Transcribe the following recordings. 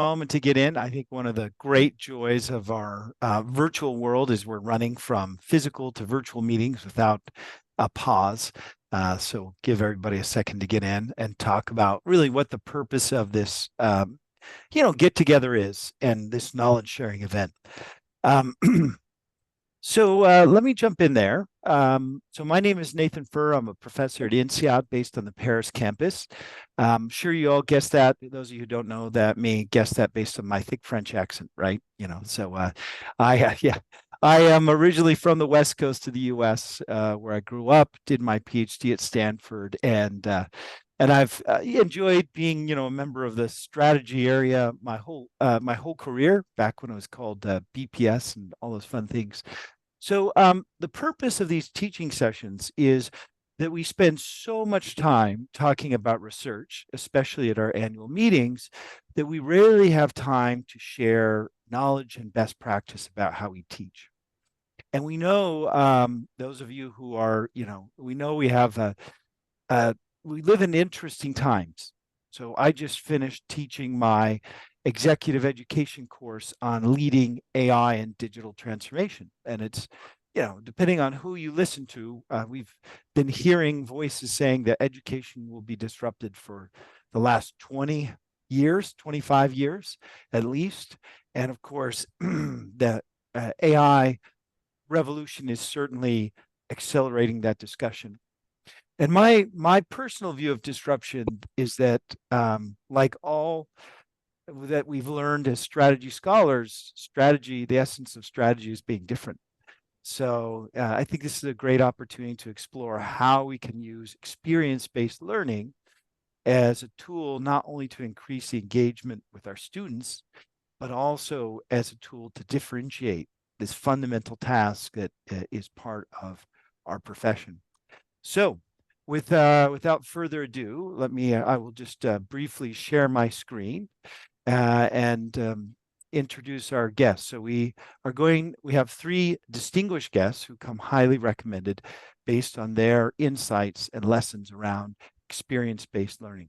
moment to get in. I think one of the great joys of our virtual world is we're running from physical to virtual meetings without a pause. So give everybody a second to get in and talk about really what the purpose of this, get together is and this knowledge sharing event. Um, So let me jump in there. So my name is Nathan Furr. I'm a professor at INSEAD based on the Paris campus. I'm sure you all guessed that. Those of you who don't know that may guess that based on my thick French accent, right? So yeah, I am originally from the West Coast of the U.S., where I grew up, did my PhD at Stanford, and I've enjoyed being, a member of the strategy area my whole career back when it was called BPS and all those fun things. So the purpose of these teaching sessions is that we spend so much time talking about research, especially at our annual meetings, that we rarely have time to share knowledge and best practice about how we teach. And we know, those of you who are, we know we have we live in interesting times. So I just finished teaching my executive education course on leading AI and digital transformation. And it's, depending on who you listen to, we've been hearing voices saying that education will be disrupted for the last 20 years, 25 years at least. And of course, the AI revolution is certainly accelerating that discussion. And my personal view of disruption is that, like all that we've learned as strategy scholars, the essence of strategy is being different. So I think this is a great opportunity to explore how we can use experience-based learning as a tool, not only to increase the engagement with our students, but also as a tool to differentiate this fundamental task that is part of our profession. So without further ado, I will just briefly share my screen and introduce our guests. So we have three distinguished guests who come highly recommended based on their insights and lessons around experience-based learning.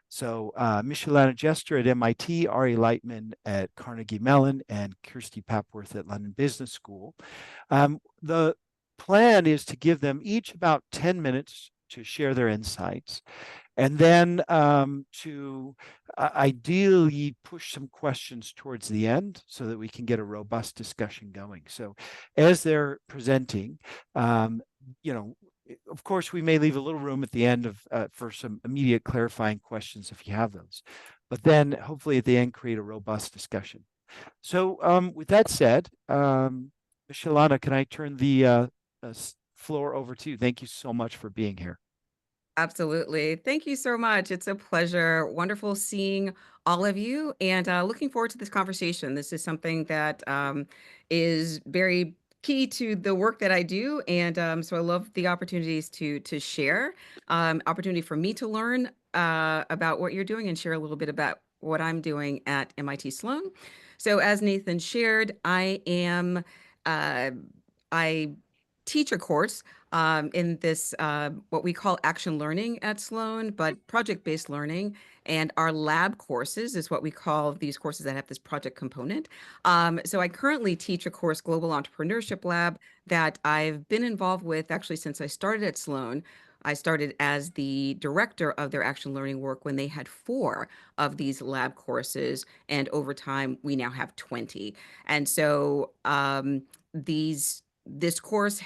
So Michellana Jester at MIT, Ari Lightman at Carnegie Mellon, and Kirstie Papworth at London Business School. The plan is to give them each about 10 minutes to share their insights, and then to ideally push some questions towards the end so that we can get a robust discussion going. So as they're presenting, of course, we may leave a little room at the end for some immediate clarifying questions if you have those, but then hopefully at the end create a robust discussion. So with that said, Michellana, can I turn the floor over to you? Thank you so much for being here. Absolutely. Thank you so much. It's a pleasure. Wonderful seeing all of you and looking forward to this conversation. This is something that is very key to the work that I do. And so I love the opportunities to share, opportunity for me to learn about what you're doing and share a little bit about what I'm doing at MIT Sloan. So as Nathan shared, uh, I teach a course in this what we call action learning at Sloan, but project-based learning. And our lab courses is what we call these courses that have this project component. So I currently teach a course, Global Entrepreneurship Lab, that I've been involved with actually since I started at Sloan. I started as the director of their action learning work when they had 4 of these lab courses, and over time we now have 20. And so this course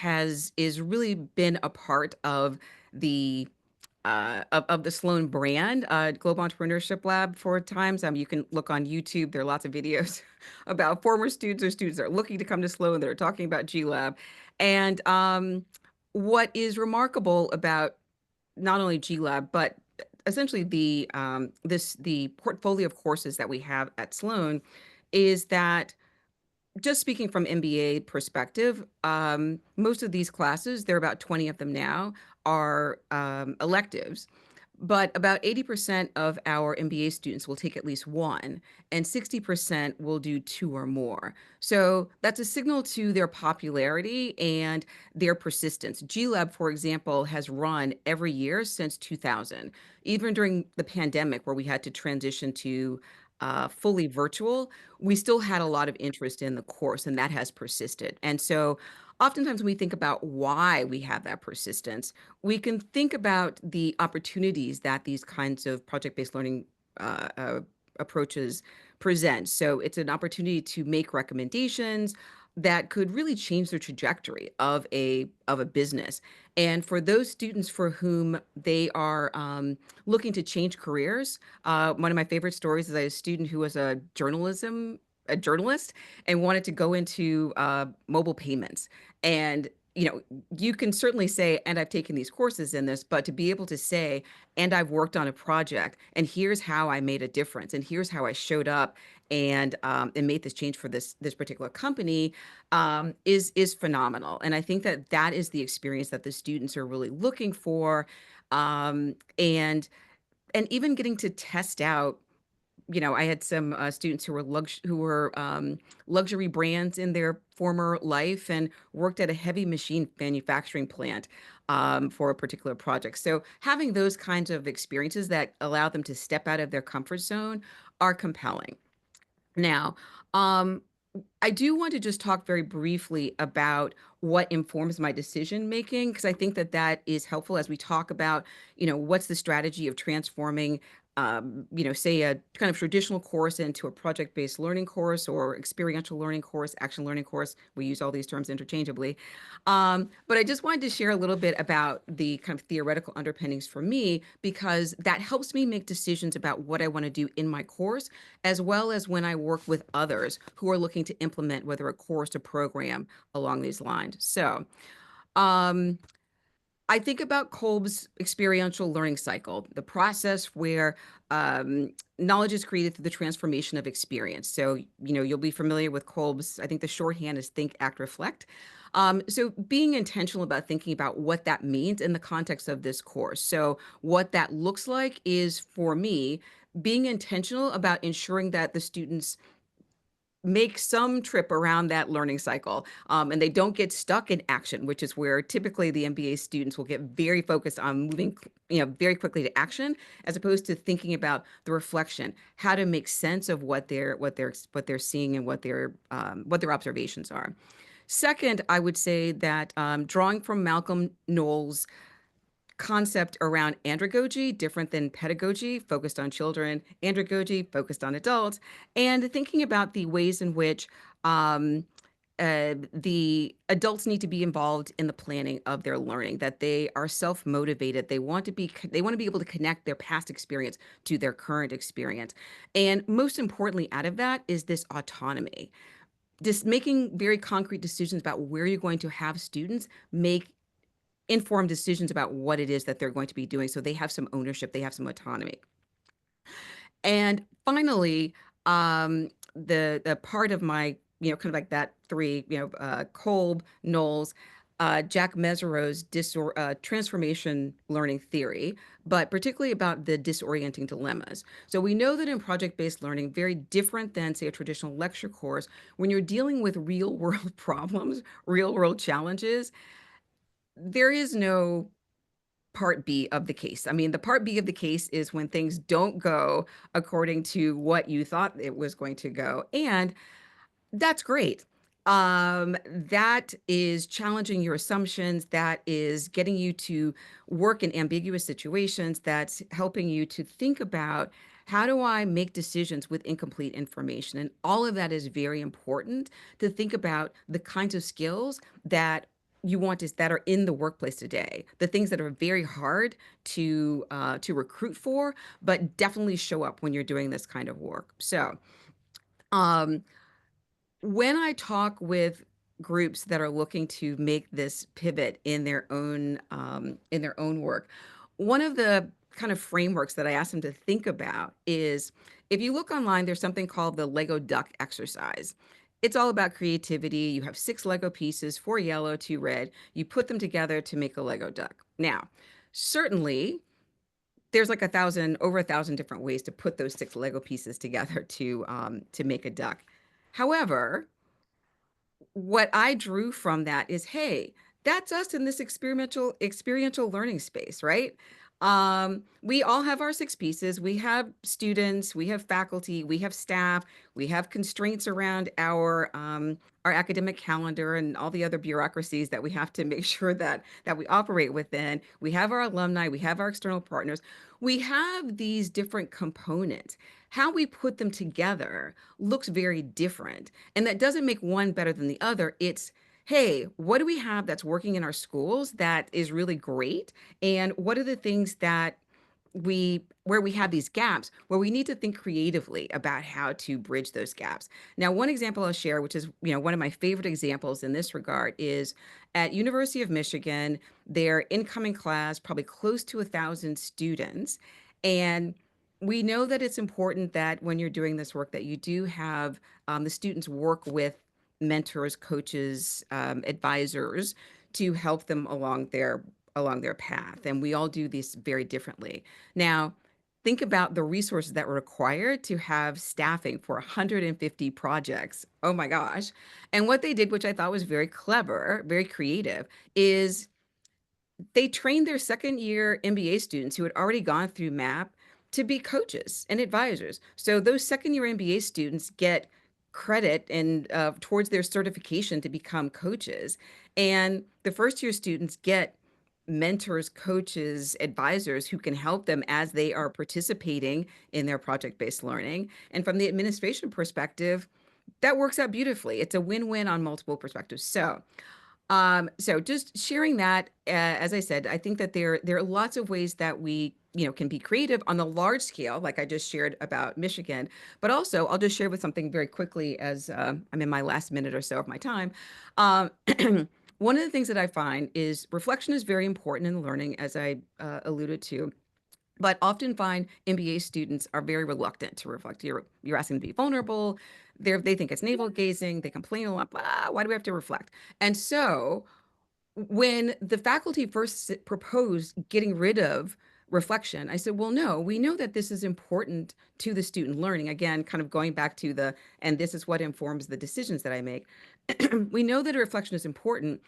is really been a part of the of the Sloan brand, Global Entrepreneurship Lab for times. You can look on YouTube. There are lots of videos about former students or students that are looking to come to Sloan that are talking about G Lab. And what is remarkable about not only G Lab, but essentially the portfolio of courses that we have at Sloan is that, just speaking from MBA perspective, most of these classes, there are about 20 of them now, are electives. But about 80% of our MBA students will take at least one, and 60% will do 2 or more. So that's a signal to their popularity and their persistence. GLab, for example, has run every year since 2000, even during the pandemic where we had to transition to fully virtual, we still had a lot of interest in the course, and that has persisted. And so oftentimes when we think about why we have that persistence, we can think about the opportunities that these kinds of project-based learning uh, uh, approaches present. So it's an opportunity to make recommendations that could really change the trajectory of a business. And for those students for whom they are looking to change careers, one of my favorite stories is I had a student who was a journalist and wanted to go into mobile payments. And you can certainly say, and I've taken these courses in this, but to be able to say, and I've worked on a project, and here's how I made a difference, and here's how I showed up and made this change for this particular company, is phenomenal. And I think that that is the experience that the students are really looking for, and even getting to test out. I had some students who were luxury brands in their former life and worked at a heavy machine manufacturing plant for a particular project. So having those kinds of experiences that allow them to step out of their comfort zone are compelling. Now, um, I do want to just talk very briefly about what informs my decision making, because I think that that is helpful as we talk about, what's the strategy of transforming, say a kind of traditional course into a project-based learning course or experiential learning course, action learning course. We use all these terms interchangeably. But I just wanted to share a little bit about the kind of theoretical underpinnings for me, because that helps me make decisions about what I want to do in my course, as well as when I work with others who are looking to implement whether a course or program along these lines. So, um, I think about Kolb's experiential learning cycle, the process where knowledge is created through the transformation of experience. So, you'll be familiar with Kolb's, I think the shorthand is think, act, reflect. So, being intentional about thinking about what that means in the context of this course. So, what that looks like is for me, being intentional about ensuring that the students make some trip around that learning cycle, and they don't get stuck in action, which is where typically the MBA students will get very focused on moving, very quickly to action, as opposed to thinking about the reflection, how to make sense of what they're seeing and what their observations are. Second, I would say that drawing from Malcolm Knowles' concept around andragogy, different than pedagogy, focused on children, andragogy, focused on adults, and thinking about the ways in which the adults need to be involved in the planning of their learning, that they are self-motivated. They want to be able to connect their past experience to their current experience. And most importantly, out of that is this autonomy. Just making very concrete decisions about where you're going to have students make informed decisions about what it is that they're going to be doing, so they have some ownership, they have some autonomy. And finally, the part of my, kind of like that three, Kolb, Knowles, Jack Mesereau's transformation learning theory, but particularly about the disorienting dilemmas. So we know that in project-based learning, very different than, say, a traditional lecture course, when you're dealing with real-world problems, real-world challenges, there is no part B of the case. I mean, the part B of the case is when things don't go according to what you thought it was going to go. And that's great. That is challenging your assumptions. That is getting you to work in ambiguous situations. That's helping you to think about, how do I make decisions with incomplete information? And all of that is very important, to think about the kinds of skills that that are in the workplace today, the things that are very hard to recruit for, but definitely show up when you're doing this kind of work. So, um, when I talk with groups that are looking to make this pivot in their own work, one of the kind of frameworks that I ask them to think about is, if you look online, there's something called the Lego duck exercise. It's all about creativity. You have six Lego pieces, four yellow, two red. You put them together to make a Lego duck. Now, certainly there's like over a thousand different ways to put those six Lego pieces together to make a duck. However, what I drew from that is, hey, that's us in this experiential learning space, right? We all have our six pieces. We have students, we have faculty, we have staff, we have constraints around our academic calendar and all the other bureaucracies that we have to make sure that we operate within. We have our alumni, we have our external partners. We have these different components. How we put them together looks very different. And that doesn't make one better than the other. It's, hey, what do we have that's working in our schools that is really great? And what are the things that where we have these gaps where we need to think creatively about how to bridge those gaps. Now, one example I'll share, which is, one of my favorite examples in this regard, is at University of Michigan, their incoming class, probably close to 1,000 students. And we know that it's important that when you're doing this work that you do have the students work with mentors, coaches, advisors to help them along their path. And we all do this very differently. Now, think about the resources that were required to have staffing for 150 projects. Oh my gosh. And what they did, which I thought was very clever, very creative, is they trained their second year MBA students who had already gone through MAP to be coaches and advisors. So those second year MBA students get credit and towards their certification to become coaches. And the first year students get mentors, coaches, advisors who can help them as they are participating in their project-based learning. And from the administration perspective, that works out beautifully. It's a win-win on multiple perspectives. So just sharing that, as I said, I think that there are lots of ways that we, can be creative on the large scale, like I just shared about Michigan. But also, I'll just share with something very quickly as I'm in my last minute or so of my time. Um, One of the things that I find is reflection is very important in learning, as I alluded to. But often find MBA students are very reluctant to reflect. You're asking them to be vulnerable. They think it's navel gazing. They complain a lot. Blah, why do we have to reflect? And so when the faculty first proposed getting rid of reflection, I said, well, no, we know that this is important to the student learning. Again, kind of going back to and this is what informs the decisions that I make. We know that a reflection is important.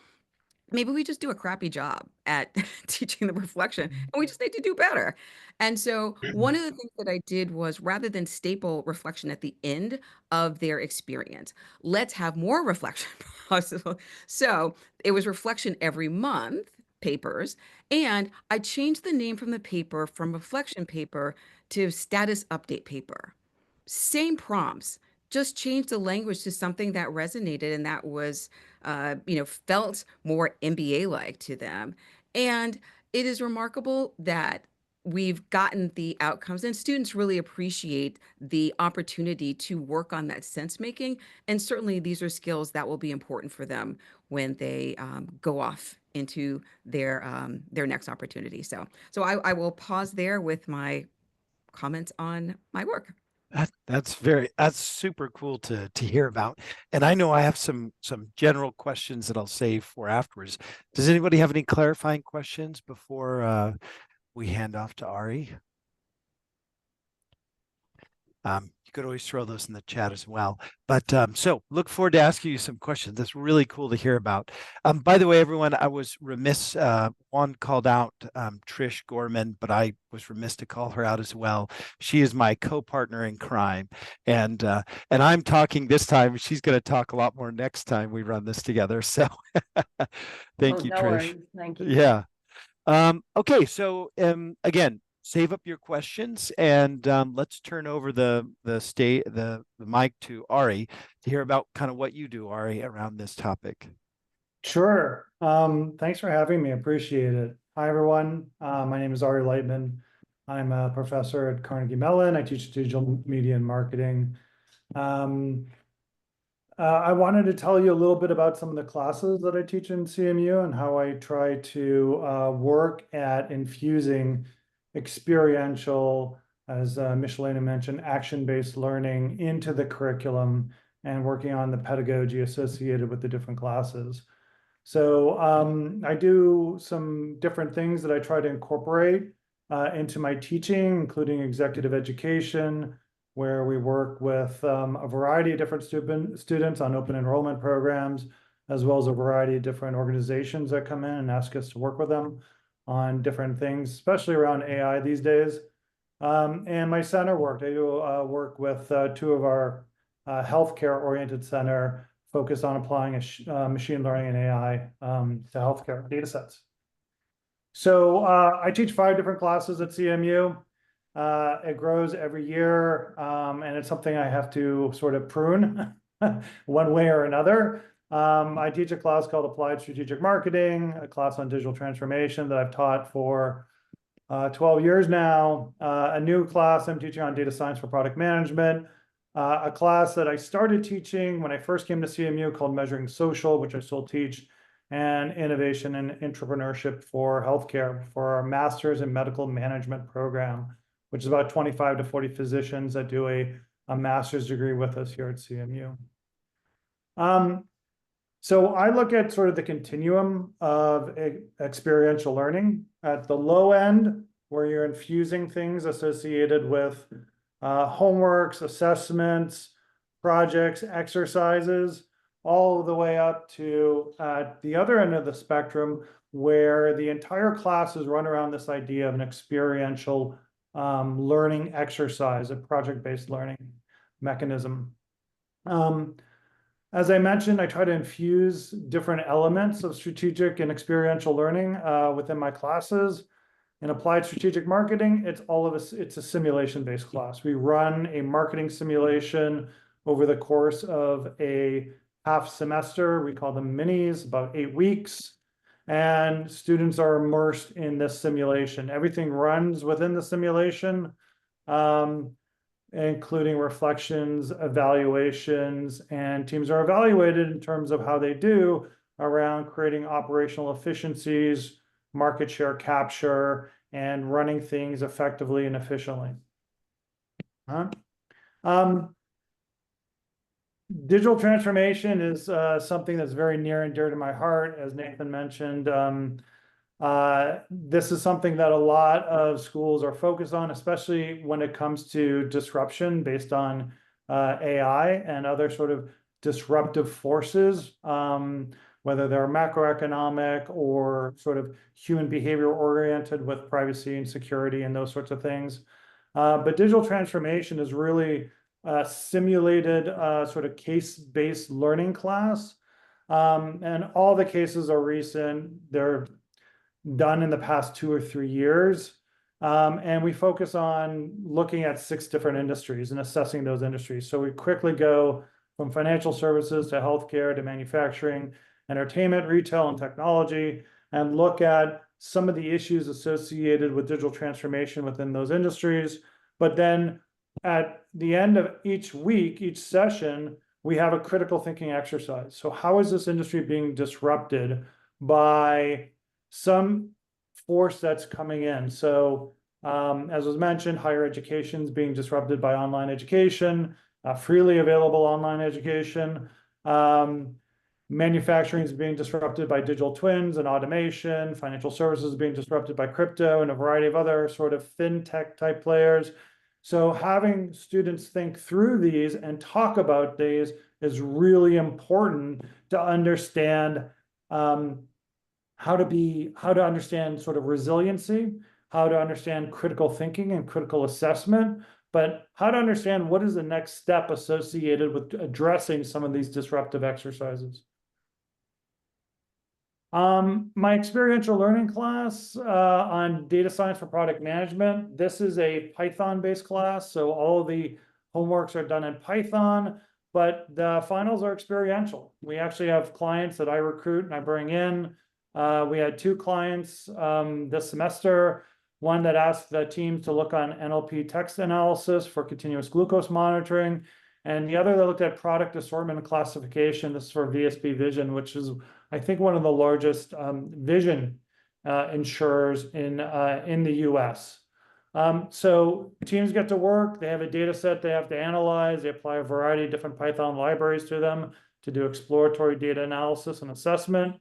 Maybe we just do a crappy job at teaching the reflection and we just need to do better. And so one of the things that I did was rather than staple reflection at the end of their experience, let's have more reflection possible. So it was reflection every month, papers, and I changed the name from the paper from reflection paper to status update paper. Same prompts, just changed the language to something that resonated and that was felt more MBA-like to them. And it is remarkable that we've gotten the outcomes, and students really appreciate the opportunity to work on that sense making. And certainly, these are skills that will be important for them when they go off into their next opportunity. So I will pause there with my comments on my work. That's super cool to hear about. And I know I have some general questions that I'll save for afterwards. Does anybody have any clarifying questions before we hand off to Ari? You could always throw those in the chat as well. But so look forward to asking you some questions. That's really cool to hear about. By the way, everyone, I was remiss. One called out Trish Gorman, but I was remiss to call her out as well. She is my co-partner in crime, and I'm talking this time. She's going to talk a lot more next time we run this together. So thank you, no Trish. worries. Thank you. Yeah. Okay, so again, save up your questions and let's turn over the mic to Ari to hear about kind of what you do, Ari, around this topic. Sure. Thanks for having me. Appreciate it. Hi, everyone. My name is Ari Lightman. I'm a professor at Carnegie Mellon. I teach digital media and marketing. I wanted to tell you a little bit about some of the classes that I teach in CMU and how I try to work at infusing experiential, as Michellana mentioned, action-based learning into the curriculum and working on the pedagogy associated with the different classes. So I do some different things that I try to incorporate into my teaching, including executive education, where we work with a variety of different students on open enrollment programs, as well as a variety of different organizations that come in and ask us to work with them. on different things, especially around AI these days. And my center work, I do work with two of our healthcare-oriented center focused on applying machine learning and AI to healthcare data sets. So I teach 5 different classes at CMU. It grows every year, and it's something I have to sort of prune one way or another. I teach a class called Applied Strategic Marketing, a class on digital transformation that I've taught for 12 years now. A new class I'm teaching on data science for product management. A class that I started teaching when I first came to CMU called Measuring Social, which I still teach, and Innovation and Entrepreneurship for Healthcare for our Master's in Medical Management program, which is about 25 to 40 physicians that do a master's degree with us here at CMU. So I look at sort of the continuum of experiential learning. At the low end, where you're infusing things associated with homeworks, assessments, projects, exercises, all the way up to the other end of the spectrum, where the entire class is run around this idea of an experiential learning exercise, a project-based learning mechanism. As I mentioned, I try to infuse different elements of strategic and experiential learning within my classes. In Applied Strategic Marketing, it's a simulation-based class. We run a marketing simulation over the course of a half semester. We call them minis, about 8 weeks. And students are immersed in this simulation. Everything runs within the simulation, including reflections, evaluations, and teams are evaluated in terms of how they do around creating operational efficiencies, market share capture, and running things effectively and efficiently. Digital transformation is something that's very near and dear to my heart, as Nathan mentioned. This is something that a lot of schools are focused on, especially when it comes to disruption based on AI and other sort of disruptive forces, whether they're macroeconomic or sort of human behavior oriented with privacy and security and those sorts of things. But digital transformation is really a simulated sort of case-based learning class. And all the cases are recent. They're done in the past 2 or 3 years. And we focus on looking at 6 different industries and assessing those industries. So we quickly go from financial services to healthcare to manufacturing, entertainment, retail, and technology, and look at some of the issues associated with digital transformation within those industries. But then at the end of each week, each session, we have a critical thinking exercise. So how is this industry being disrupted by some force that's coming in? So as was mentioned, higher education is being disrupted by online education, freely available online education. Manufacturing is being disrupted by digital twins and automation. Financial services is being disrupted by crypto and a variety of other sort of fintech type players. So having students think through these and talk about these is really important to understand how to understand sort of resiliency, how to understand critical thinking and critical assessment, but how to understand what is the next step associated with addressing some of these disruptive exercises. My experiential learning class on data science for product management, this is a Python-based class, so all of the homeworks are done in Python, but the finals are experiential. We actually have clients that I recruit and I bring in. We had 2 clients this semester, one that asked the teams to look on NLP text analysis for continuous glucose monitoring, and the other that looked at product assortment and classification. This is for VSB Vision, which is, I think, one of the largest vision insurers in the US. So teams get to work, they have a data set they have to analyze, they apply a variety of different Python libraries to them to do exploratory data analysis and assessment.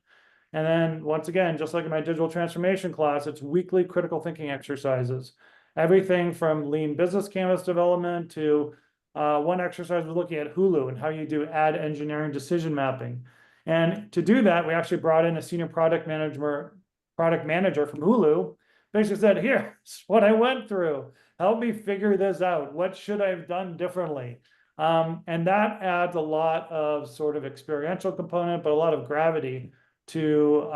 And then once again, just like in my digital transformation class, it's weekly critical thinking exercises. Everything from lean business canvas development to one exercise was looking at Hulu and how you do ad engineering decision mapping. And to do that, we actually brought in a senior product manager product manager from Hulu, basically said, here's what I went through. Help me figure this out. What should I have done differently? And that adds a lot of sort of experiential component, but a lot of gravity to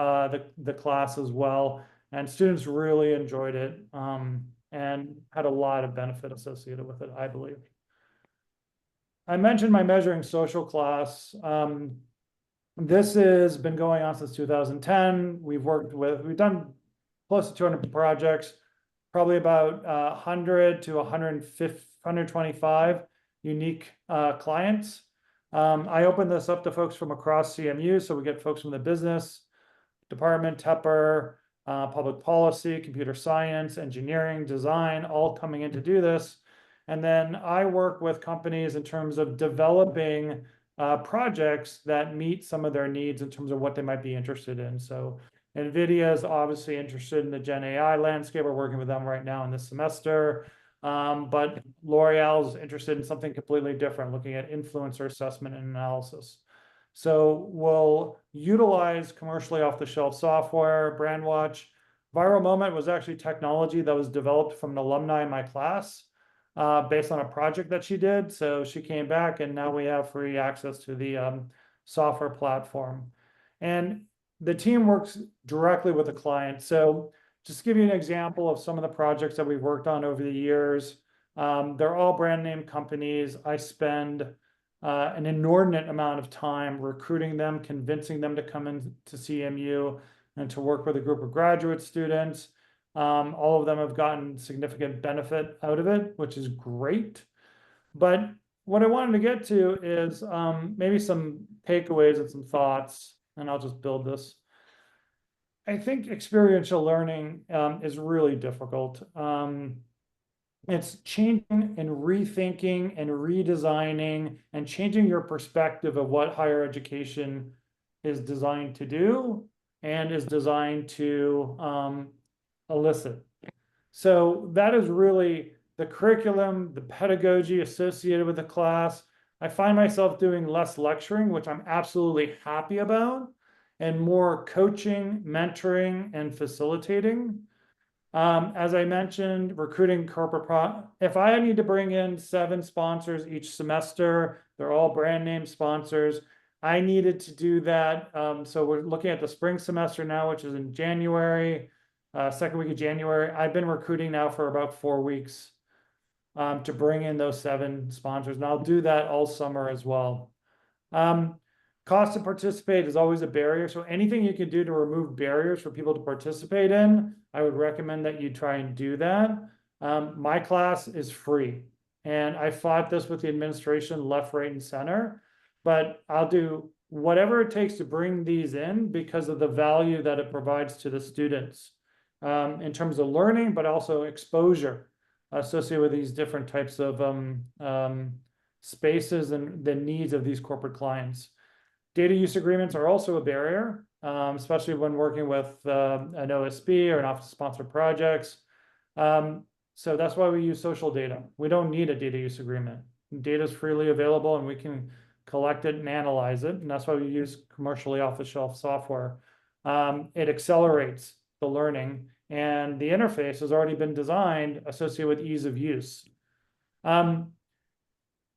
the class as well. And students really enjoyed it and had a lot of benefit associated with it, I believe. I mentioned my measuring social class. This has been going on since 2010. We've done close to 200 projects, probably about 100 to 125 unique clients. I open this up to folks from across CMU, so we get folks from the business department, TEPR, public policy, computer science, engineering, design, all coming in to do this. And then I work with companies in terms of developing projects that meet some of their needs in terms of what they might be interested in. So NVIDIA is obviously interested in the Gen AI landscape. We're working with them right now in this semester. But L'Oreal is interested in something completely different, looking at influencer assessment and analysis. So we'll utilize commercially off-the-shelf software, BrandWatch. Viral Moment was actually technology that was developed from an alumni in my class based on a project that she did. So she came back and now we have free access to the software platform. And the team works directly with the client. So just to give you an example of some of the projects that we've worked on over the years, they're all brand name companies. I spend an inordinate amount of time recruiting them, convincing them to come into CMU and to work with a group of graduate students. All of them have gotten significant benefit out of it, which is great. But what I wanted to get to is maybe some takeaways and some thoughts, and I'll just build this. I think experiential learning is really difficult. It's changing and rethinking and redesigning and changing your perspective of what higher education is designed to do and is designed to elicit. So that is really the curriculum, the pedagogy associated with the class. I find myself doing less lecturing, which I'm absolutely happy about, and more coaching, mentoring, and facilitating. As I mentioned, recruiting corporate if I need to bring in 7 sponsors each semester, they're all brand name sponsors. I needed to do that. So we're looking at the spring semester now, which is in January, second week of January. I've been recruiting now for about 4 weeks to bring in those 7 sponsors. And I'll do that all summer as well. Cost to participate is always a barrier. So anything you can do to remove barriers for people to participate in, I would recommend that you try and do that. My class is free. And I fought this with the administration left, right, and center. But I'll do whatever it takes to bring these in because of the value that it provides to the students in terms of learning, but also exposure associated with these different types of spaces and the needs of these corporate clients. Data use agreements are also a barrier, especially when working with an OSP or an office sponsored projects. So that's why we use social data. We don't need a data use agreement. Data is freely available and we can collect it and analyze it. And that's why we use commercially off-the-shelf software. It accelerates the learning and the interface has already been designed associated with ease of use.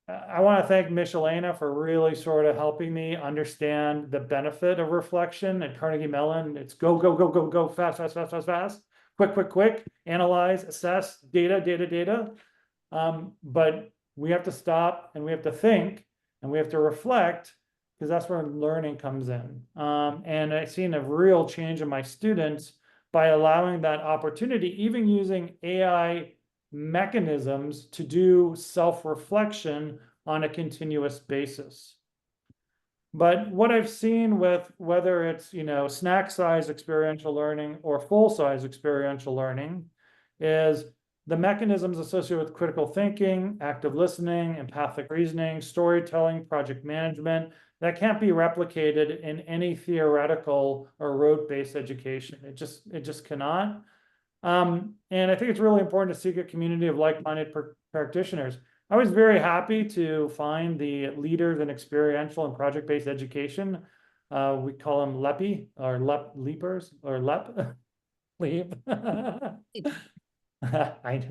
I want to thank Michellana for really sort of helping me understand the benefit of reflection at Carnegie Mellon. It's go, go, go, go, go, fast, fast, fast, fast, fast, quick, quick, quick, analyze, assess, data, data, data. But we have to stop and we have to think and we have to reflect because that's where learning comes in. And I've seen a real change in my students by allowing that opportunity, even using AI mechanisms to do self-reflection on a continuous basis. But what I've seen with whether it's, snack size experiential learning or full size experiential learning is the mechanisms associated with critical thinking, active listening, empathic reasoning, storytelling, project management, that can't be replicated in any theoretical or rote-based education. It just cannot. And I think it's really important to seek a community of like-minded practitioners. I was very happy to find the leaders in experiential and project-based education. We call them LEPI or LEPers or LEP. leave. I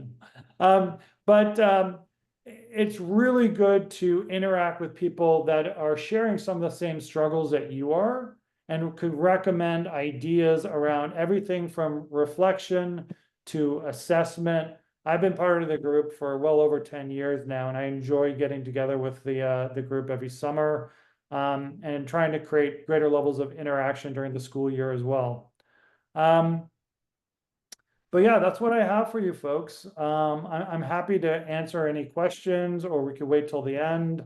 know. But it's really good to interact with people that are sharing some of the same struggles that you are, and could recommend ideas around everything from reflection to assessment. I've been part of the group for well over 10 years now, and I enjoy getting together with the group every summer, and trying to create greater levels of interaction during the school year as well. But yeah, that's what I have for you folks. I'm happy to answer any questions, or we could wait till the end.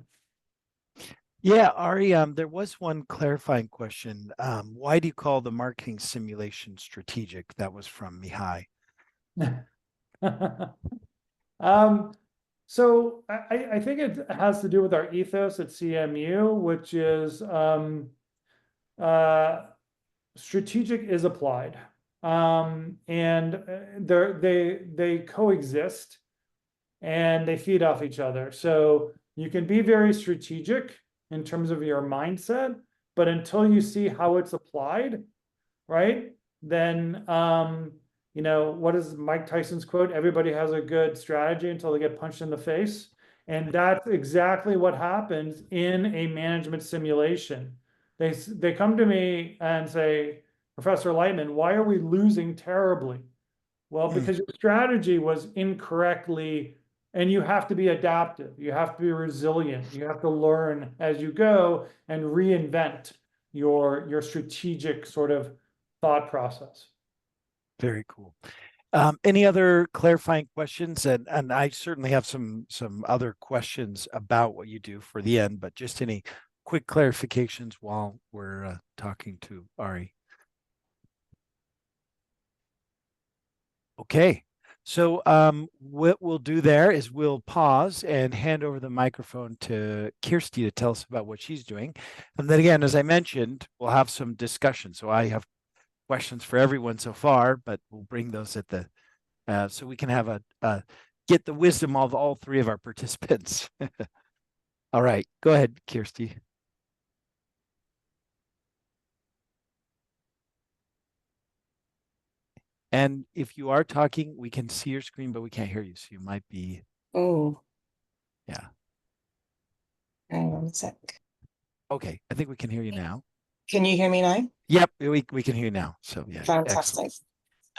Yeah, Ari, there was one clarifying question. Why do you call the marketing simulation strategic? That was from Mihai. So I think it has to do with our ethos at CMU, which is strategic is applied. And they coexist and they feed off each other. So you can be very strategic in terms of your mindset, but until you see how it's applied, right? Then, you know, what is Mike Tyson's quote? Everybody has a good strategy until they get punched in the face. And that's exactly what happens in a management simulation. They come to me and say, Professor Lightman, why are we losing terribly? Well, because your strategy was incorrectly, and you have to be adaptive. You have to be resilient. You have to learn as you go and reinvent your strategic sort of thought process. Very cool. Any other clarifying questions? And I certainly have some other questions about what you do for the end, but just any quick clarifications while we're talking to Ari. Okay, so what we'll do there is we'll pause and hand over the microphone to Kirstie to tell us about what she's doing. And then again, as I mentioned, we'll have some discussion. So I have questions for everyone so far, but we'll bring those at the, so we can have a get the wisdom of all three of our participants. All right, go ahead, Kirstie. And if you are talking, we can see your screen, but we can't hear you. So you might be. Oh. Yeah. Hang on a sec. Okay, I think we can hear you now. Can you hear me now? Yep, we can hear you now. So yeah. Fantastic.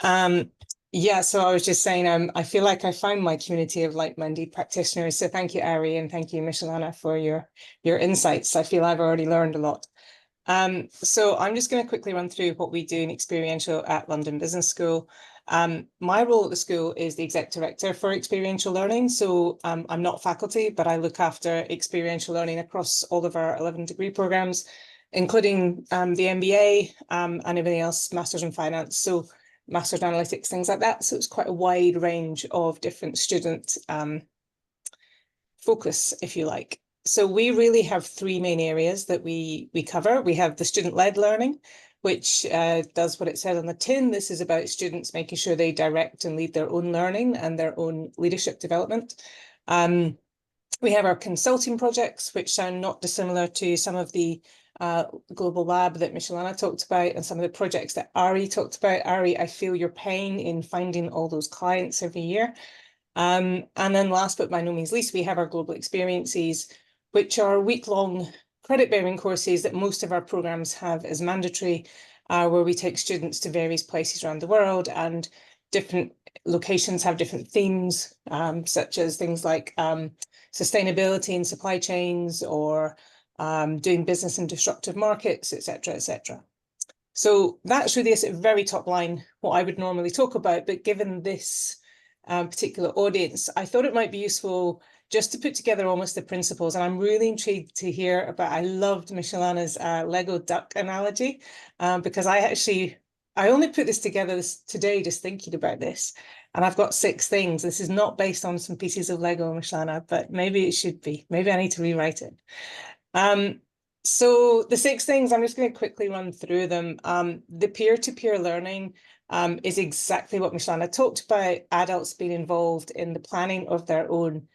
Excellent. Yeah, so I was just saying, I feel like I found my community of like-minded practitioners. So thank you, Ari, and thank you, Michellana, for your insights. I feel I've already learned a lot. So I'm just going to quickly run through what we do in experiential at London Business School. My role at the school is the exec director for experiential learning. So I'm not faculty, but I look after experiential learning across all of our 11 degree programs, including the MBA and everything else, Masters in Finance, so Masters in Analytics, things like that. So it's quite a wide range of different student focus, if you like. So we really have three main areas that we cover. We have the student-led learning, which does what it says on the tin. This is about students making sure they direct and lead their own learning and their own leadership development. We have our consulting projects, which sound not dissimilar to some of the global lab that Michellana talked about and some of the projects that Ari talked about. Ari, I feel your pain in finding all those clients every year. And then last but by no means least, we have our global experiences, which are week-long credit-bearing courses that most of our programs have as mandatory, where we take students to various places around the world, and different locations have different themes, such as things like sustainability in supply chains, or doing business in disruptive markets, etc., etc. So that's really a very top line what I would normally talk about, but given this particular audience, I thought it might be useful just to put together almost the principles. And I'm really intrigued to hear about, I loved Michellana's Lego duck analogy, because I only put this together today just thinking about this. And I've got 6 things. This is not based on some pieces of Lego, Michellana, but maybe it should be. Maybe I need to rewrite it. So the 6 things, I'm just going to quickly run through them. The peer-to-peer learning is exactly what Michellana talked about, adults being involved in the planning of their own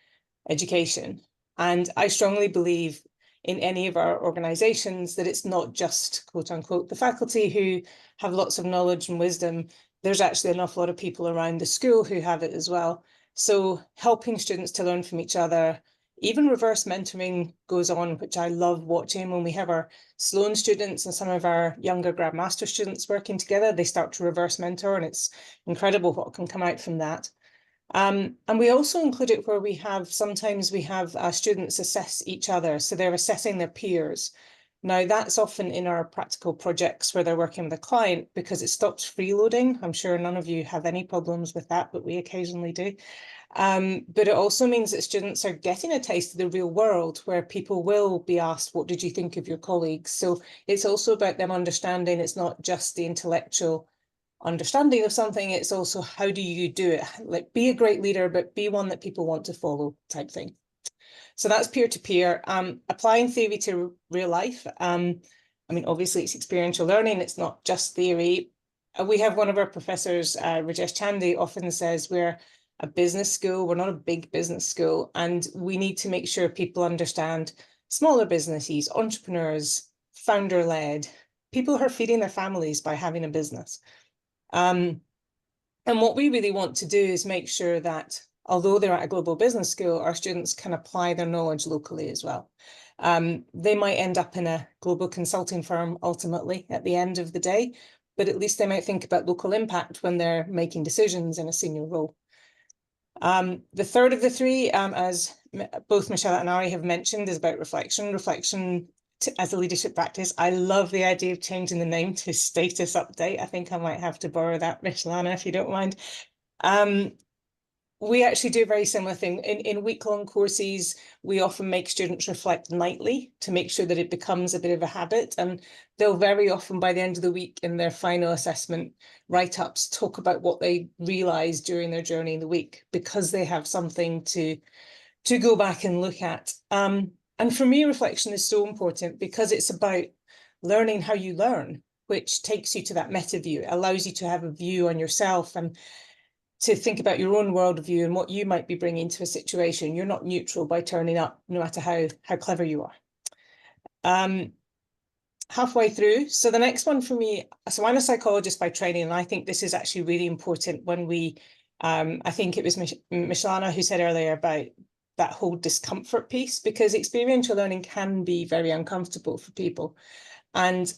education. And I strongly believe in any of our organizations that it's not just, quote unquote, the faculty who have lots of knowledge and wisdom, there's actually an awful lot of people around the school who have it as well. So helping students to learn from each other, even reverse mentoring goes on, which I love watching. When we have our Sloan students and some of our younger grad master students working together, they start to reverse mentor, and it's incredible what can come out from that. And we also include it where sometimes we have students assess each other. So they're assessing their peers. Now, that's often in our practical projects where they're working with a client, because it stops freeloading. I'm sure none of you have any problems with that, but we occasionally do. But it also means that students are getting a taste of the real world, where people will be asked, what did you think of your colleagues? So it's also about them understanding it's not just the intellectual understanding of something, it's also how do you do it? Like, be a great leader, but be one that people want to follow, type thing. So that's peer-to-peer. Applying theory to real life. I mean, obviously it's experiential learning, it's not just theory. We have one of our professors, Rajesh Chandy, often says we're a business school, we're not a big business school, and we need to make sure people understand smaller businesses, entrepreneurs, founder-led, people who are feeding their families by having a business. And what we really want to do is make sure that although they're at a global business school, our students can apply their knowledge locally as well. They might end up in a global consulting firm ultimately at the end of the day, but at least they might think about local impact when they're making decisions in a senior role. The third of the three, as both Michelle and Ari have mentioned, is about reflection. Reflection as a leadership practice. I love the idea of changing the name to status update. I think I might have to borrow that, Michellana, if you don't mind. We actually do a very similar thing. In week-long courses, we often make students reflect nightly to make sure that it becomes a bit of a habit. And they'll very often, by the end of the week, in their final assessment write-ups, talk about what they realised during their journey in the week, because they have something to go back and look at. And for me, reflection is so important because it's about learning how you learn, which takes you to that meta view. It allows you to have a view on yourself and to think about your own worldview and what you might be bringing to a situation. You're not neutral by turning up, no matter how clever you are. Halfway through. So the next one for me, so I'm a psychologist by training, and I think this is actually really important when we, I think it was Michellana who said earlier about that whole discomfort piece, because experiential learning can be very uncomfortable for people. And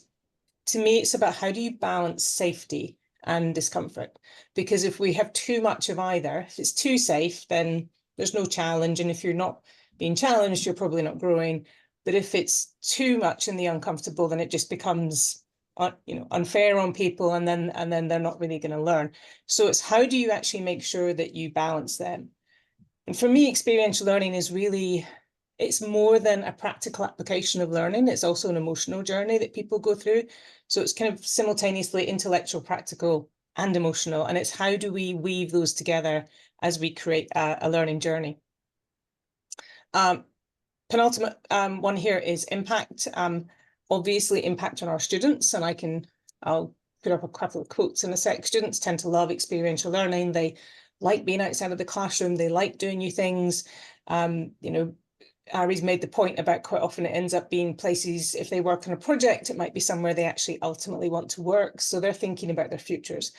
to me, it's about how do you balance safety and discomfort? Because if we have too much of either, if it's too safe, then there's no challenge. And if you're not being challenged, you're probably not growing. But if it's too much in the uncomfortable, then it just becomes unfair on people, and then they're not really going to learn. So it's how do you actually make sure that you balance them? And for me, experiential learning is really, it's more than a practical application of learning. It's also an emotional journey that people go through. So it's kind of simultaneously intellectual, practical, and emotional. And it's how do we weave those together as we create a learning journey. Penultimate one here is impact. Obviously impact on our students, and I'll put up a couple of quotes in a sec. Students tend to love experiential learning. They like being outside of the classroom. They like doing new things. Ari's made the point about quite often it ends up being places, if they work on a project, it might be somewhere they actually ultimately want to work. So they're thinking about their futures.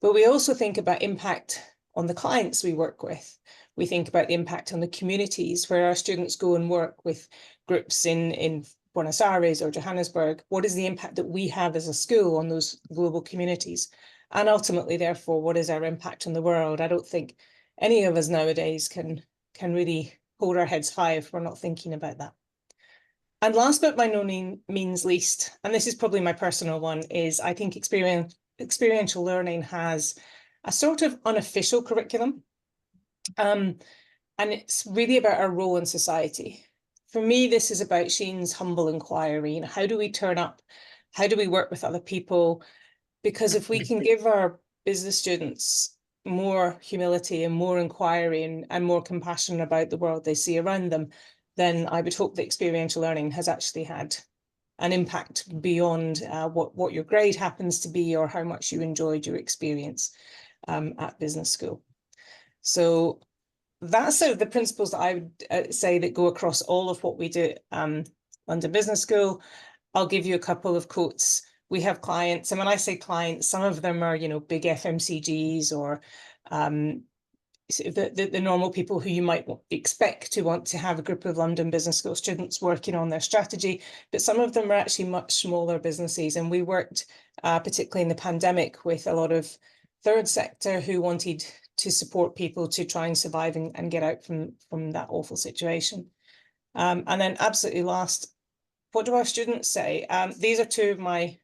But we also think about impact on the clients we work with. We think about the impact on the communities where our students go and work with groups in Buenos Aires or Johannesburg. What is the impact that we have as a school on those global communities? And ultimately, therefore, what is our impact on the world? I don't think any of us nowadays can really hold our heads high if we're not thinking about that. And last but by no means least, and this is probably my personal one, is I think experiential learning has a sort of unofficial curriculum. And it's really about our role in society. For me, this is about Sheen's humble inquiry. How do we turn up? How do we work with other people? Because if we can give our business students more humility and more inquiry and more compassion about the world they see around them, then I would hope that experiential learning has actually had an impact beyond what your grade happens to be or how much you enjoyed your experience at business school. So that's sort of the principles that I would say that go across all of what we do at London Business School. I'll give you a couple of quotes. we have clients, and when I say clients, some of them are, you know, big FMCGs or the normal people who you might expect to want to have a group of London Business School students working on their strategy, but some of them are actually much smaller businesses. And we worked, particularly in the pandemic, with a lot of third sector who wanted to support people to try and survive and get out from that awful situation. And then absolutely last, what do our students say? These are two of my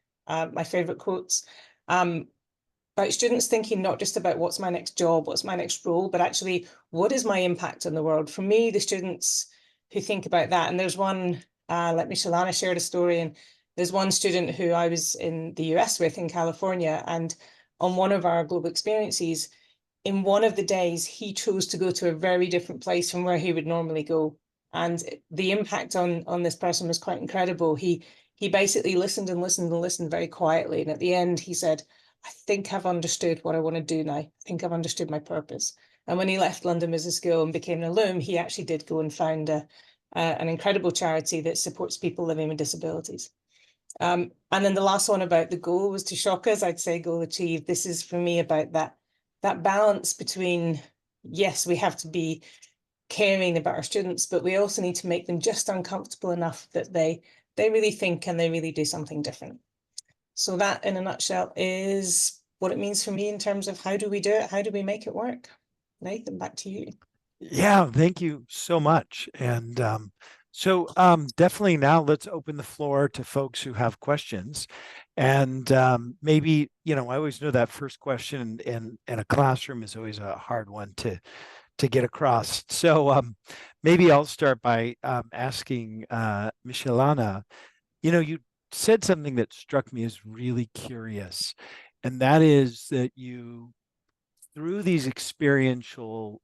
favorite quotes. About students thinking not just about what's my next job, what's my next role, but actually what is my impact on the world? For me, the students who think about that, and there's one, like Michellana shared a story, and there's one student who I was in the US with in California, and on one of our global experiences, in one of the days, he chose to go to a very different place from where he would normally go. And the impact on this person was quite incredible. He basically listened and listened and listened very quietly. And at the end, he said, I think I've understood what I want to do now. I think I've understood my purpose. And when he left London Business School and became an alum, he actually did go and found an incredible charity that supports people living with disabilities. And then the last one about the goal was to shock us. I'd say goal achieved. This is for me about that balance between, yes, we have to be caring about our students, but we also need to make them just uncomfortable enough that they really think and they really do something different. So that, in a nutshell, is what it means for me in terms of how do we do it? How do we make it work? Nathan, back to you. Yeah, thank you so much. And definitely now let's open the floor to folks who have questions. And maybe, you know, I always know that first question in a classroom is always a hard one to get across. So maybe I'll start by asking Michellana, you know, you said something that struck me as really curious, and that is that you, through these experiential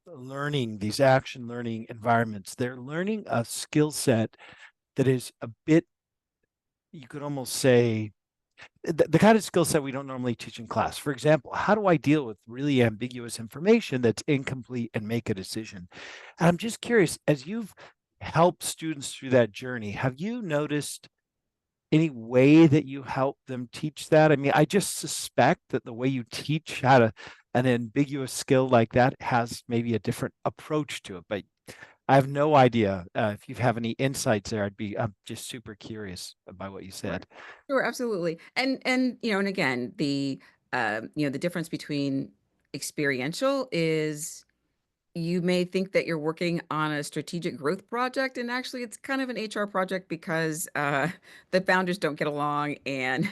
learning, these action learning environments, they're learning a skill set that is a bit, you could almost say, the kind of skill set we don't normally teach in class. For example, how do I deal with really ambiguous information that's incomplete and make a decision? And I'm just curious, as you've helped students through that journey, have you noticed any way that you help them teach that? I mean, I just suspect that the way you teach how to an ambiguous skill like that has maybe a different approach to it, but I have no idea if you have any insights there. I'm just super curious about what you said. Sure, absolutely. And you know, and again, the you know, the difference between experiential is you may think that you're working on a strategic growth project, and actually it's kind of an HR project because the founders don't get along, and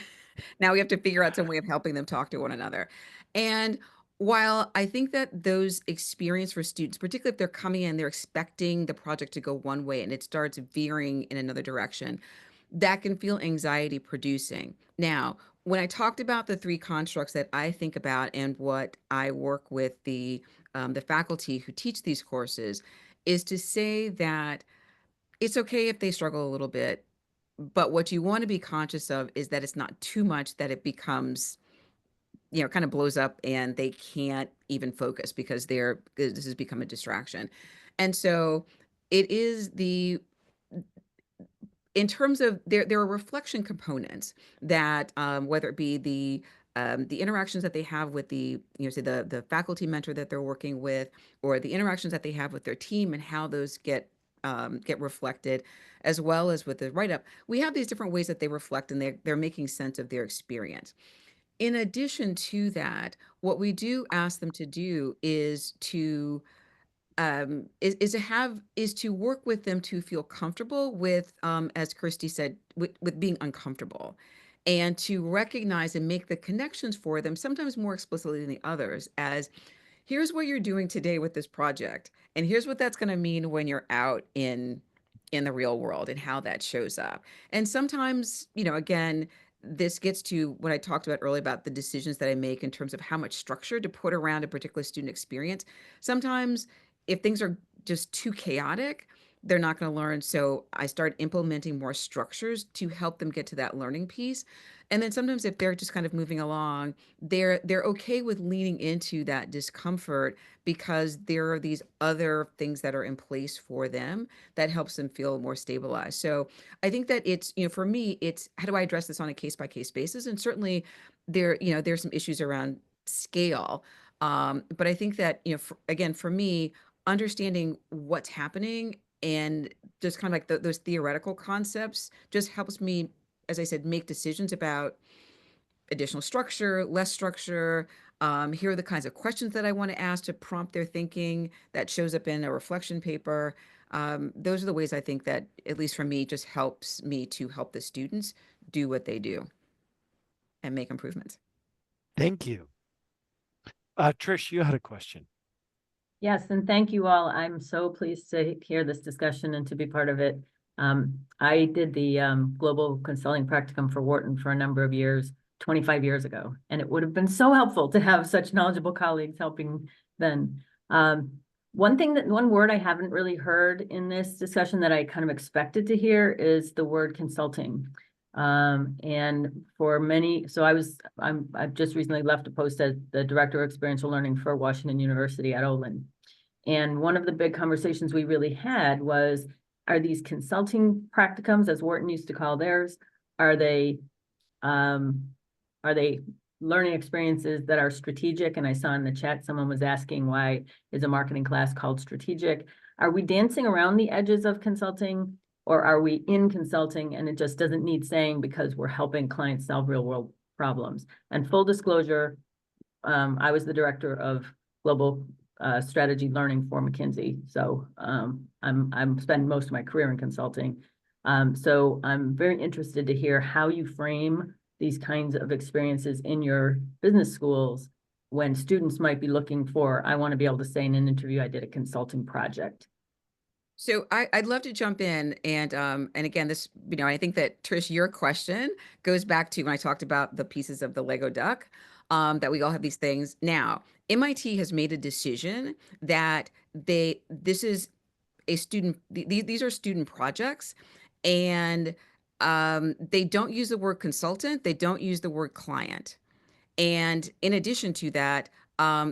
now we have to figure out some way of helping them talk to one another. And while I think that those experience for students, particularly if they're coming in, they're expecting the project to go one way and it starts veering in another direction, that can feel anxiety producing. Now, when I talked about the three constructs that I think about and what I work with the faculty who teach these courses, is to say that it's okay if they struggle a little bit, but what you want to be conscious of is that it's not too much that it becomes, you know, kind of blows up and they can't even focus because this has become a distraction. And so it is in terms of there are reflection components that whether it be the interactions that they have with the, you know, say the faculty mentor that they're working with, or the interactions that they have with their team and how those get reflected, as well as with the write-up. We have these different ways that they reflect and they're making sense of their experience. In addition to that, what we do ask them to do is to work with them to feel comfortable with, as Kirstie said, with being uncomfortable, and to recognize and make the connections for them, sometimes more explicitly than the others, as here's what you're doing today with this project, and here's what that's going to mean when you're out in the real world and how that shows up. And sometimes, you know, again, this gets to what I talked about earlier about the decisions that I make in terms of how much structure to put around a particular student experience. Sometimes if things are just too chaotic, they're not going to learn. So I start implementing more structures to help them get to that learning piece. And then sometimes if they're just kind of moving along, they're okay with leaning into that discomfort because there are these other things that are in place for them that helps them feel more stabilized. So I think that it's, for me, it's how do I address this on a case by case basis? And certainly there's some issues around scale. But I think that, again, for me, understanding what's happening and just kind of like those theoretical concepts just helps me, as I said, make decisions about additional structure, less structure. Here are the kinds of questions that I want to ask to prompt their thinking that shows up in a reflection paper. Those are the ways I think that, at least for me, just helps me to help the students do what they do and make improvements. Thank you. Trish, you had a question. Yes, and thank you all. I'm so pleased to hear this discussion and to be part of it. I did the Global Consulting Practicum for Wharton for a number of years, 25 years ago, and it would have been so helpful to have such knowledgeable colleagues helping then. One word I haven't really heard in this discussion that I kind of expected to hear is the word consulting. And for many, so I've just recently left a post as the Director of Experiential Learning for Washington University at Olin. And one of the big conversations we really had was, are these consulting practicums, as Wharton used to call theirs, are they learning experiences that are strategic? And I saw in the chat, someone was asking, why is a marketing class called strategic? Are we dancing around the edges of consulting? Or are we in consulting and it just doesn't need saying because we're helping clients solve real world problems? And full disclosure, I was the director of global strategy learning for McKinsey. So I'm spending most of my career in consulting. So I'm very interested to hear how you frame these kinds of experiences in your business schools when students might be looking for, I want to be able to say in an interview, I did a consulting project. So I'd love to jump in and again, this, I think that Trish, your question goes back to when I talked about the pieces of the Lego duck, that we all have these things. Now, MIT has made a decision that these are student projects, and they don't use the word consultant, they don't use the word client. And in addition to that,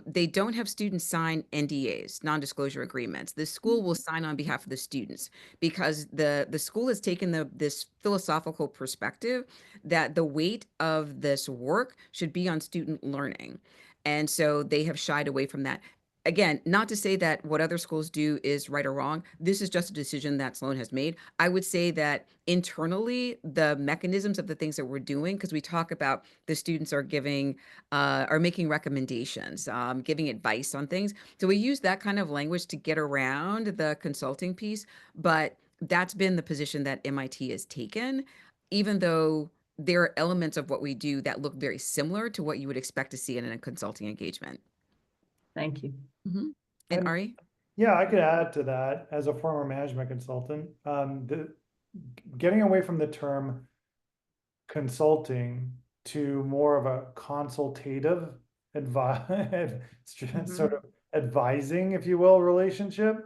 they don't have students sign NDAs, non-disclosure agreements. The school will sign on behalf of the students because the school has taken this philosophical perspective that the weight of this work should be on student learning. And so they have shied away from that. Again, not to say that what other schools do is right or wrong. This is just a decision that Sloan has made. I would say that internally, the mechanisms of the things that we're doing, because we talk about the students are making recommendations, giving advice on things. So we use that kind of language to get around the consulting piece, but that's been the position that MIT has taken, even though there are elements of what we do that look very similar to what you would expect to see in a consulting engagement. Thank you. Mm-hmm. And Ari? Yeah, I could add to that as a former management consultant. Getting away from the term consulting to more of a consultative sort of advising, if you will, relationship.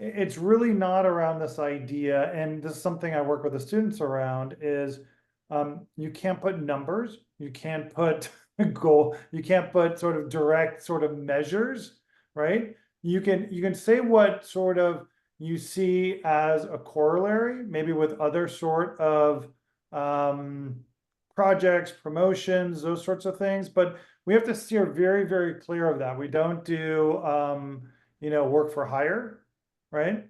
It's really not around this idea, and this is something I work with the students around, is you can't put numbers, you can't put goal, you can't put sort of direct sort of measures, right? You can say what sort of you see as a corollary, maybe with other sort of projects, promotions, those sorts of things, but we have to steer very, very clear of that. We don't do work for hire, right?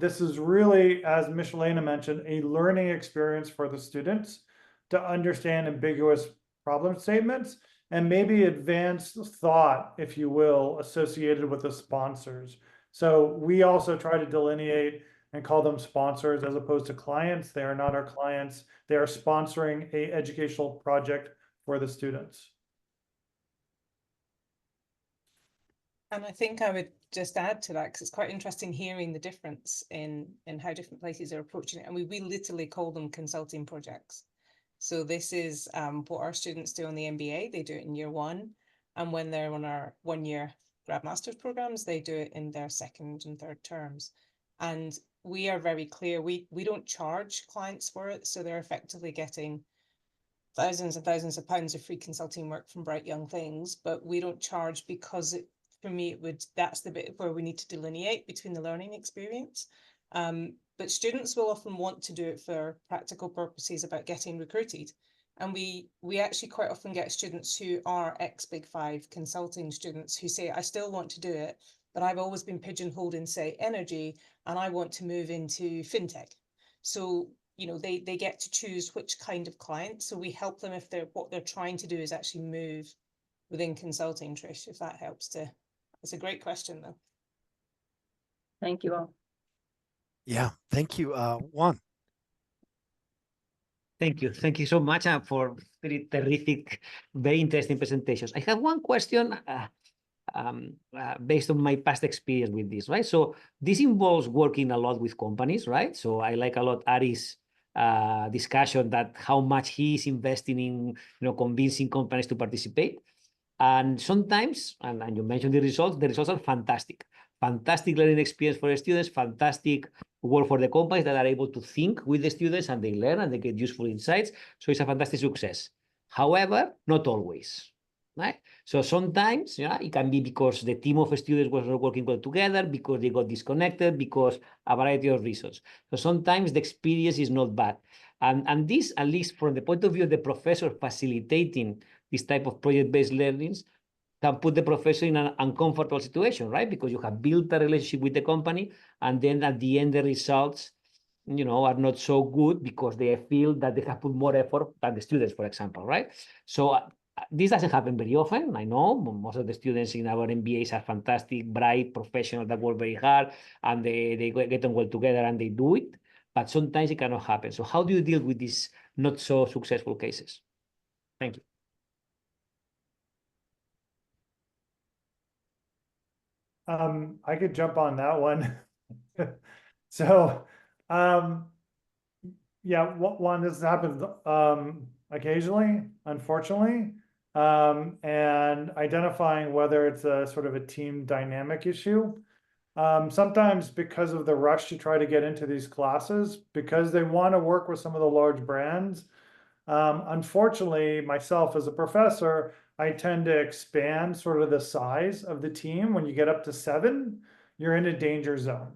This is really, as Michellana mentioned, a learning experience for the students to understand ambiguous problem statements and maybe advanced thought, if you will, associated with the sponsors. So we also try to delineate and call them sponsors as opposed to clients. They are not our clients. They are sponsoring an educational project for the students. And I think I would just add to that, because it's quite interesting hearing the difference in how different places are approaching it. And we literally call them consulting projects. So this is what our students do on the MBA. They do it in year one. And when they're on our 1 year grad master's programs, they do it in their second and third terms. And we are very clear, we don't charge clients for it, so they're effectively getting thousands and thousands of pounds of free consulting work from Bright Young Things, but we don't charge because for me, that's the bit where we need to delineate between the learning experience. But students will often want to do it for practical purposes about getting recruited. And we actually quite often get students who are ex-Big Five consulting students who say, I still want to do it, but I've always been pigeonholed in, say, energy, and I want to move into fintech. So, you know, they get to choose which kind of client. So we help them if what they're trying to do is actually move within consulting, Trish, if that helps to. It's a great question, though. Thank you all. Yeah, thank you, Juan. Thank you. Thank you so much for very terrific, very interesting presentations. I have one question based on my past experience with this, right? So this involves working a lot with companies, right? So I like a lot Ari's discussion that how much he is investing in, convincing companies to participate. And sometimes, and you mentioned the results are fantastic. Fantastic learning experience for the students, fantastic work for the companies that are able to think with the students and they learn and they get useful insights. So it's a fantastic success. However, not always, right? So sometimes, it can be because the team of students was not working well together, because they got disconnected, because a variety of reasons. So sometimes the experience is not bad. And this, at least from the point of view of the professor facilitating this type of project-based learnings, can put the professor in an uncomfortable situation, right? Because you have built a relationship with the company, and then at the end, the results, are not so good because they feel that they have put more effort than the students, for example, right? So this doesn't happen very often. I know most of the students in our MBAs are fantastic, bright professionals that work very hard, and they get on well together and they do it. But sometimes it cannot happen. So how do you deal with these not so successful cases? Thank you. I could jump on that one. So, yeah, one, this happens occasionally, unfortunately, and identifying whether it's a sort of a team dynamic issue. Sometimes because of the rush to try to get into these classes, because they want to work with some of the large brands. Unfortunately, myself as a professor, I tend to expand sort of the size of the team. When you get up to 7, you're in a danger zone,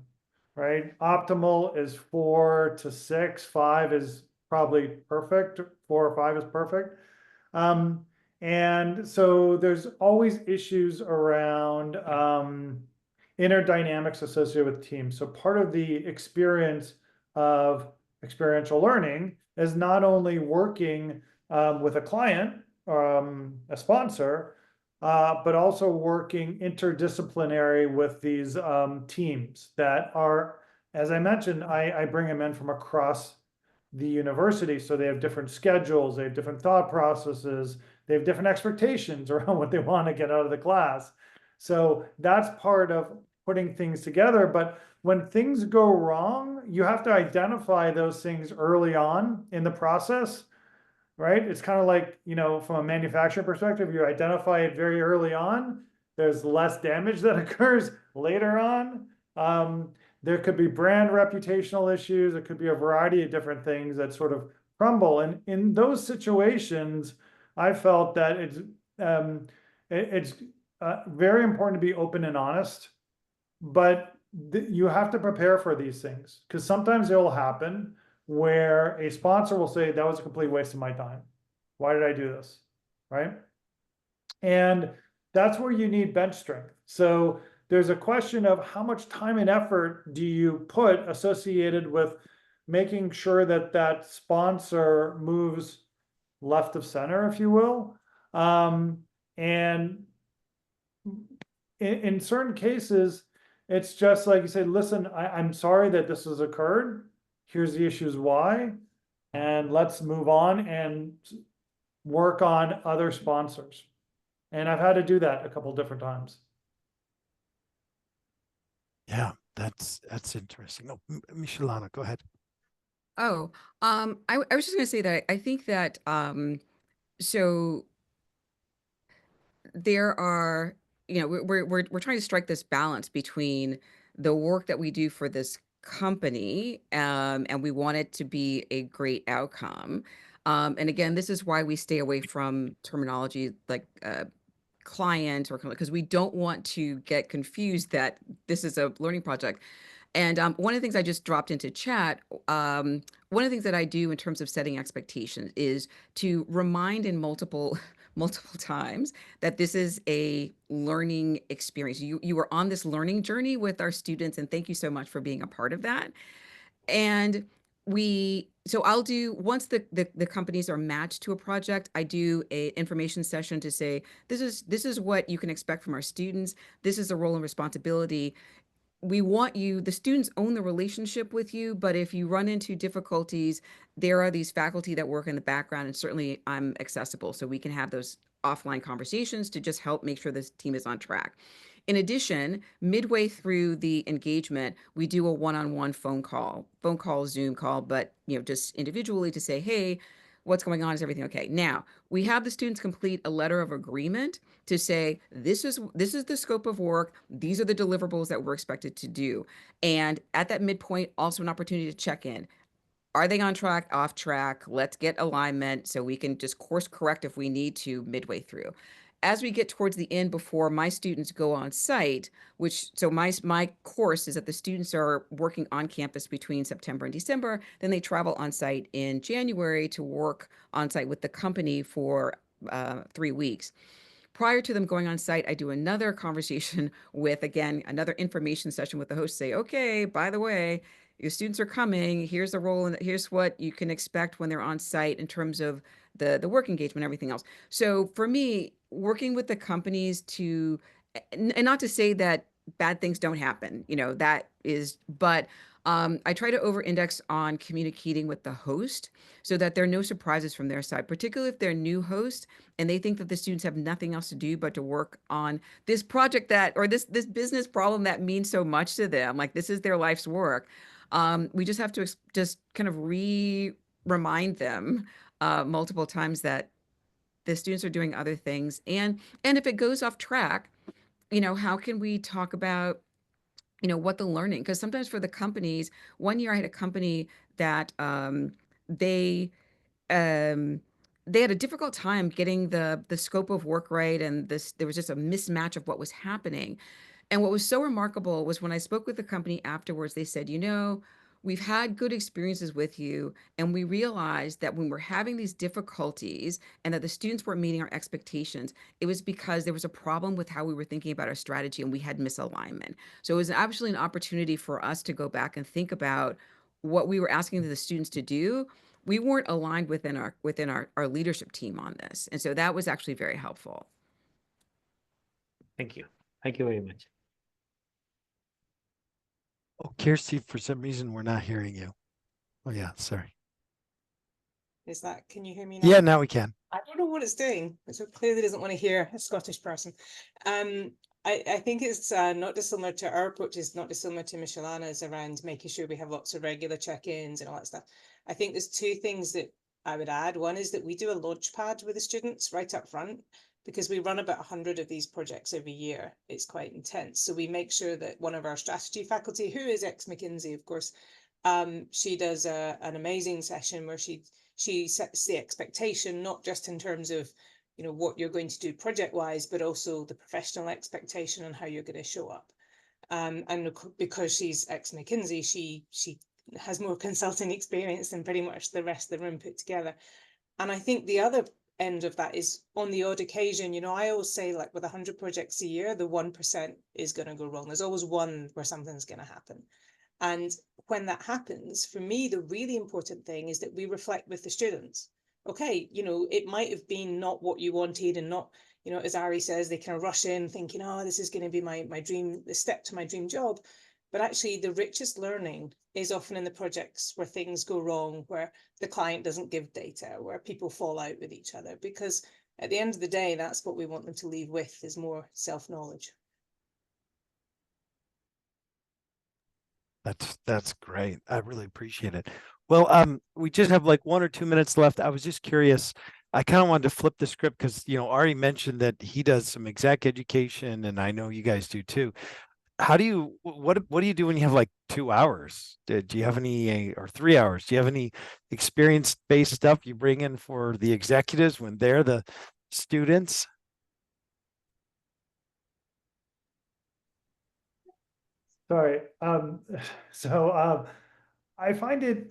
right? Optimal is 4 to 6, 5 is probably perfect, 4 or 5 is perfect. And so there's always issues around inner dynamics associated with teams. So part of the experience of experiential learning is not only working with a client, a sponsor, but also working interdisciplinary with these teams that are, as I mentioned, I bring them in from across the university. So they have different schedules, they have different thought processes, they have different expectations around what they want to get out of the class. So that's part of putting things together. But when things go wrong, you have to identify those things early on in the process, right? It's kind of like, from a manufacturing perspective, you identify it very early on. There's less damage that occurs later on. There could be brand reputational issues. It could be a variety of different things that sort of crumble. And in those situations, I felt that it's very important to be open and honest, but you have to prepare for these things, because sometimes it will happen where a sponsor will say, that was a complete waste of my time. Why did I do this? Right? And that's where you need bench strength. So there's a question of how much time and effort do you put associated with making sure that that sponsor moves left of center, if you will. And in certain cases, it's just like you say, listen, I'm sorry that this has occurred. Here's the issues why, and let's move on and work on other sponsors. And I've had to do that a couple different times. Yeah, that's interesting. Oh, Michellana, go ahead. Oh, I was just going to say that I think that so there are, we're trying to strike this balance between the work that we do for this company, and we want it to be a great outcome. And again, this is why we stay away from terminology like client or because we don't want to get confused that this is a learning project. And one of the things I just dropped into chat, one of the things that I do in terms of setting expectations is to remind in multiple times that this is a learning experience. You are on this learning journey with our students, and thank you so much for being a part of that. And so I'll do, once the companies are matched to a project, I do a information session to say, this is what you can expect from our students. This is the role and responsibility. We want you, the students own the relationship with you, but if you run into difficulties, there are these faculty that work in the background, and certainly I'm accessible. So we can have those offline conversations to just help make sure this team is on track. In addition, midway through the engagement, we do a one-on-one phone call, Zoom call, but just individually to say, hey, what's going on? Is everything okay? Now, we have the students complete a letter of agreement to say, this is the scope of work. These are the deliverables that we're expected to do. And at that midpoint, also an opportunity to check in. Are they on track, off track? Let's get alignment so we can just course correct if we need to midway through. As we get towards the end, before my students go on site, so my course is that the students are working on campus between September and December, then they travel on site in January to work on site with the company for 3 weeks. Prior to them going on site, I do another conversation with, again, another information session with the host, say, okay, by the way, your students are coming, here's the role, and here's what you can expect when they're on site in terms of the work engagement, everything else. So for me, working with the companies and not to say that bad things don't happen, but I try to over-index on communicating with the host so that there are no surprises from their side, particularly if they're new hosts and they think that the students have nothing else to do but to work on this project or this business problem that means so much to them. Like, this is their life's work. We just have to just kind of remind them multiple times that the students are doing other things. And if it goes off track, how can we talk about what the learning, because sometimes for the companies, one year I had a company that they had a difficult time getting the scope of work right, and there was just a mismatch of what was happening. And what was so remarkable was when I spoke with the company afterwards, they said, we've had good experiences with you, and we realized that when we're having these difficulties and that the students weren't meeting our expectations, it was because there was a problem with how we were thinking about our strategy and we had misalignment. So it was actually an opportunity for us to go back and think about what we were asking the students to do. We weren't aligned within our leadership team on this. And so that was actually very helpful. Thank you. Thank you very much. Oh, Kirstie, for some reason, we're not hearing you. Oh, yeah, sorry. Can you hear me now? Yeah, now we can. I don't know what it's doing. It clearly doesn't want to hear a Scottish person. I think it's not dissimilar to our approach, is not dissimilar to Michellana's around making sure we have lots of regular check-ins and all that stuff. I think there's two things that I would add. One is that we do a launch pad with the students right up front, because we run about 100 of these projects every year. It's quite intense. So we make sure that one of our strategy faculty, who is ex-McKinsey, of course, she does an amazing session where she sets the expectation, not just in terms of what you're going to do project-wise, but also the professional expectation on how you're going to show up. And because she's ex-McKinsey, she has more consulting experience than pretty much the rest of the room put together. And I think the other end of that is, on the odd occasion, I always say, like, with 100 projects a year, the 1% is going to go wrong. There's always one where something's going to happen. And when that happens, for me, the really important thing is that we reflect with the students. Okay, it might have been not what you wanted, and not, as Ari says, they kind of rush in thinking, oh, this is going to be my dream, the step to my dream job. But actually, the richest learning is often in the projects where things go wrong, where the client doesn't give data, where people fall out with each other, because at the end of the day, that's what we want them to leave with, is more self-knowledge. That's great. I really appreciate it. Well, we just have like 1 or 2 minutes left. I was just curious. I kind of wanted to flip the script because, Ari mentioned that he does some exec education, and I know you guys do too. how do you, what do you do when you have like 2 hours? Do you have any, or 3 hours? Do you have any experience-based stuff you bring in for the executives when they're the students? Sorry. So I find it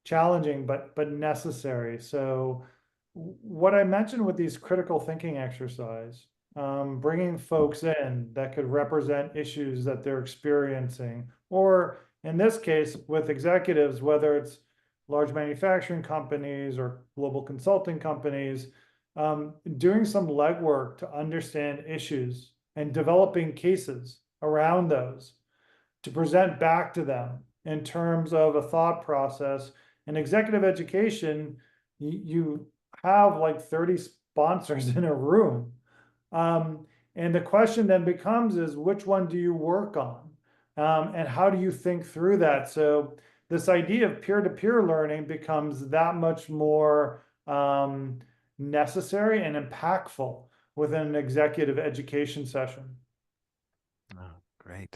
challenging, but necessary. So what I mentioned with these critical thinking exercise, bringing folks in that could represent issues that they're experiencing, or in this case, with executives, whether it's large manufacturing companies or global consulting companies, doing some legwork to understand issues and developing cases around those to present back to them in terms of a thought process. In executive education, you have like 30 sponsors in a room. And the question then becomes is which one do you work on? And how do you think through that? So this idea of peer-to-peer learning becomes that much more necessary and impactful within an executive education session. Oh, great.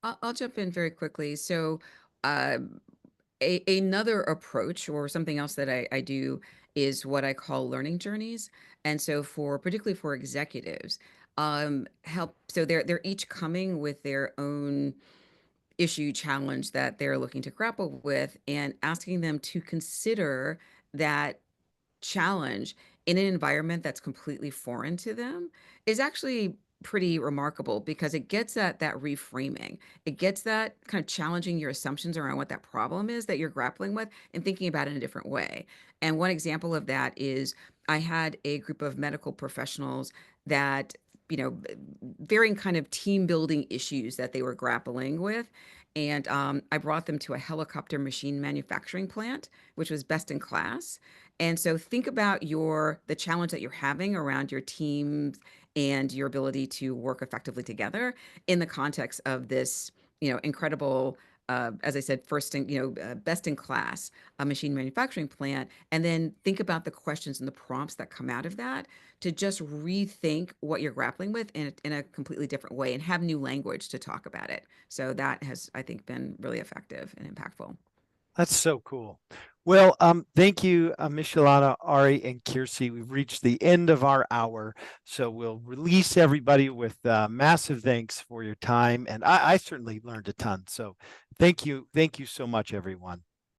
I'll jump in very quickly. So, another approach or something else that I do is what I call learning journeys. And so, particularly for executives, help. So they're each coming with their own issue challenge that they're looking to grapple with, and asking them to consider that challenge in an environment that's completely foreign to them is actually pretty remarkable, because it gets at that reframing. It gets that kind of challenging your assumptions around what that problem is that you're grappling with and thinking about it in a different way. And one example of that is I had a group of medical professionals that, varying kind of team building issues that they were grappling with. And I brought them to a helicopter machine manufacturing plant, which was best in class. And so think about the challenge that you're having around your teams and your ability to work effectively together in the context of this, incredible, as I said, best in class machine manufacturing plant. And then think about the questions and the prompts that come out of that to just rethink what you're grappling with in a completely different way and have new language to talk about it. So that has, I think, been really effective and impactful. That's so cool. Well, thank you, Michellana, Ari, and Kirstie. We've reached the end of our hour, so we'll release everybody with massive thanks for your time. And I certainly learned a ton. So thank you so much, everyone.